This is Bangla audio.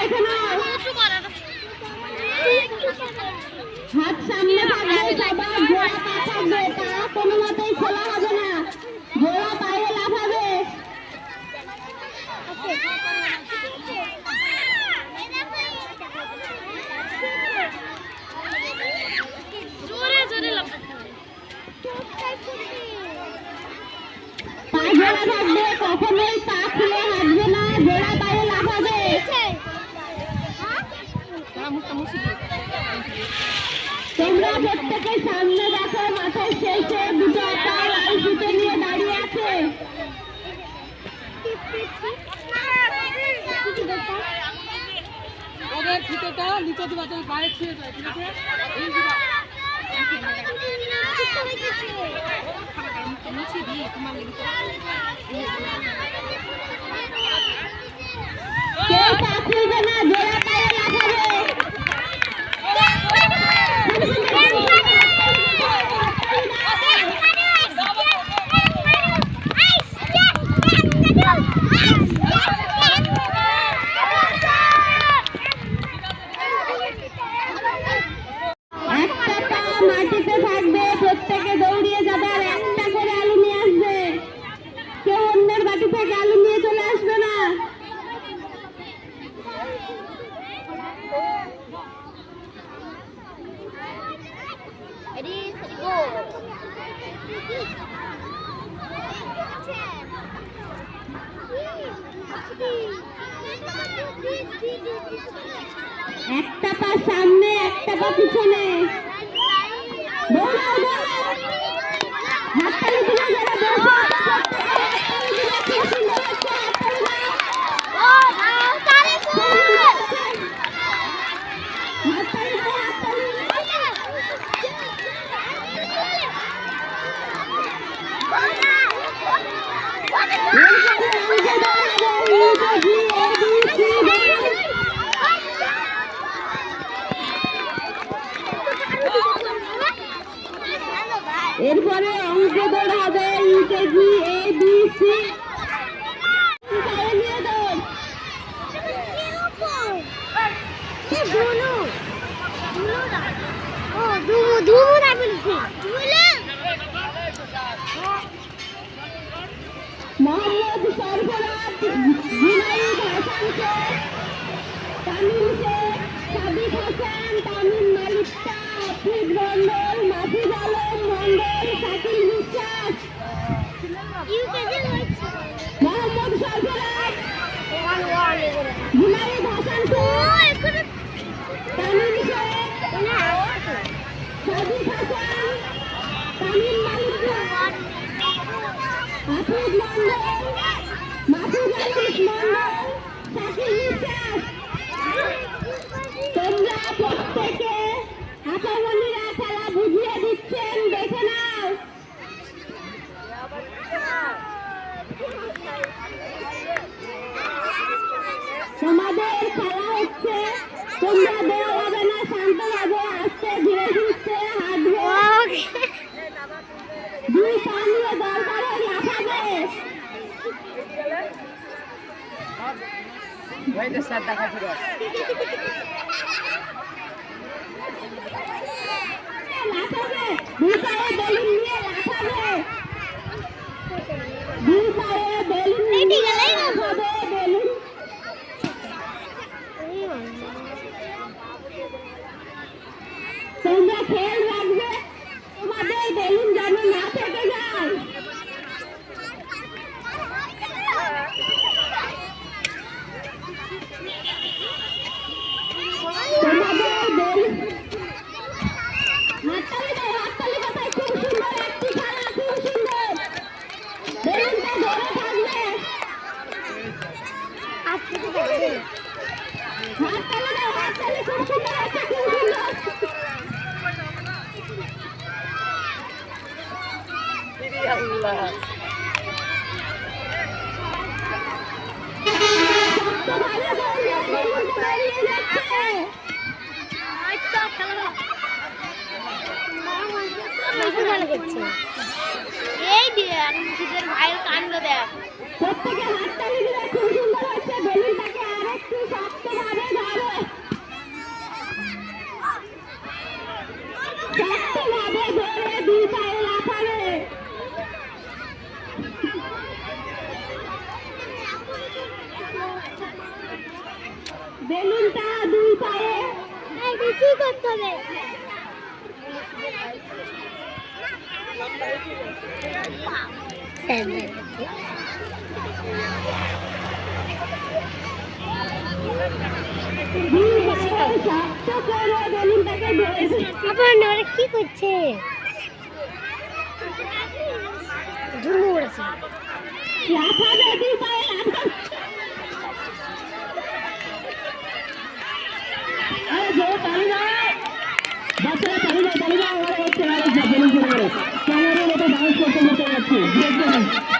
দেখে নাও। হাত সামনে থাকবে, সবার জোড়া পা থাকবে, তা কোনো মতেই খোলা হবে না, জোড়া পায়ে লাফাবে। পা জোড়া থাকবে, কখনোই পা খুলে হাঁটবে না, জোড়া পায়ে লাফাবে। তোমরা প্রত্যেকে সামনে দেখো, মাথার শেষে দুটো পা লাল ফিতে নিয়ে দাঁড়িয়ে আছে। ওদের ফিতেটা নিচে দিবা, তুমি বাইরে ছিঁড়ে যায়, ঠিক আছে? এই দিবা। কেউ পা খুলবে না, জোড়া পায়ে লাফাবে। একটা পা মাটিতে থাকবে, প্রত্যেকে দৌড়িয়ে যাবে আর একটা করে আলু নিয়ে আসবে। কেউ অন্যের বাটি থেকে আলু নিয়ে চলে আসবে না। একটা পা সামনে, একটা পা পিছনে। দৌড়াও, দৌড়াও। হাততালি দিলে যারা বসে আছে, প্রত্যেকে হাততালি দিলে খুব সুন্দর হচ্ছে, হাততালি দাও। হাততালি দাও, হাততালি। এরপরে অঙ্ক দৌড় হবে, UKG A B C. Mohammad Sarfaraz, Junaid হাসানকে, তামিম শেখ, সাদিক হাসান, তামিম মালিকা, আফিদ মন্ডল, মাহফুজ আলম মন্ডল, শাকিল বিশ্বাস। মোহাম্মদ সরফরাজ, জুনাইদ হাসানকে, তামিম শেখ, সাদিক হাসান, তামিম মালিকা, আফিদ মন্ডল, মাহফুজ আলম মন্ডল, শাকিল বিশ্বাস। তোমরা প্রত্যেকে আশামণিরা খেলা বুঝিয়ে দিচ্ছেন, দেখে নাও। তোমাদের খেলা হচ্ছে, তোমরা দৌড়াবে না, শান্তভাবে আস্তে ধীরে সুস্থে হাঁটবে। দুই পা নিয়ে দরকারে লাফাবে। লাফাবে, দুই পায়ে বেলুন নিয়ে লাফাবে। দুই পায়ে বেলুন নিয়ে লাফাবে, বেলুন। তোমরা খেয়াল রাখবে, তোমাদের বেলুন যেন না ফেটে যায়। তোমাদের বেলুন, হাততালি দাও, হাততালি কোথায়? খুব সুন্দর একটি খেলা, খুব সুন্দর। বেলুনটা ধরে থাকবে। হাততালি দাও, হাততালি, খুব সুন্দর আছে, খুব সুন্দর। এই দিয়ে নিজেদের ভাইয়ের কাণ্ড দেখ। প্রত্যেকে হাততালি দিলে খুব সুন্দর হচ্ছে। বেলুনটাকে আরেকটু শক্তভাবে বেলুনটা দুই পায়ে কিছুই করতে হবে দুই পায়ে শক্ত করে বেলুনটাকে ধরে আপনার ওরা কি করছে ঝুমু উড়েছে লাফাবে দুই পায়ে লাফাবে আরে জোরে তালি দাও বাচ্চারা তালি দাও ওরা হচ্ছে না বেলুন চলে গেল ক্যামেরার মতো ডান্স করতে করতে যাচ্ছে বেলুনটা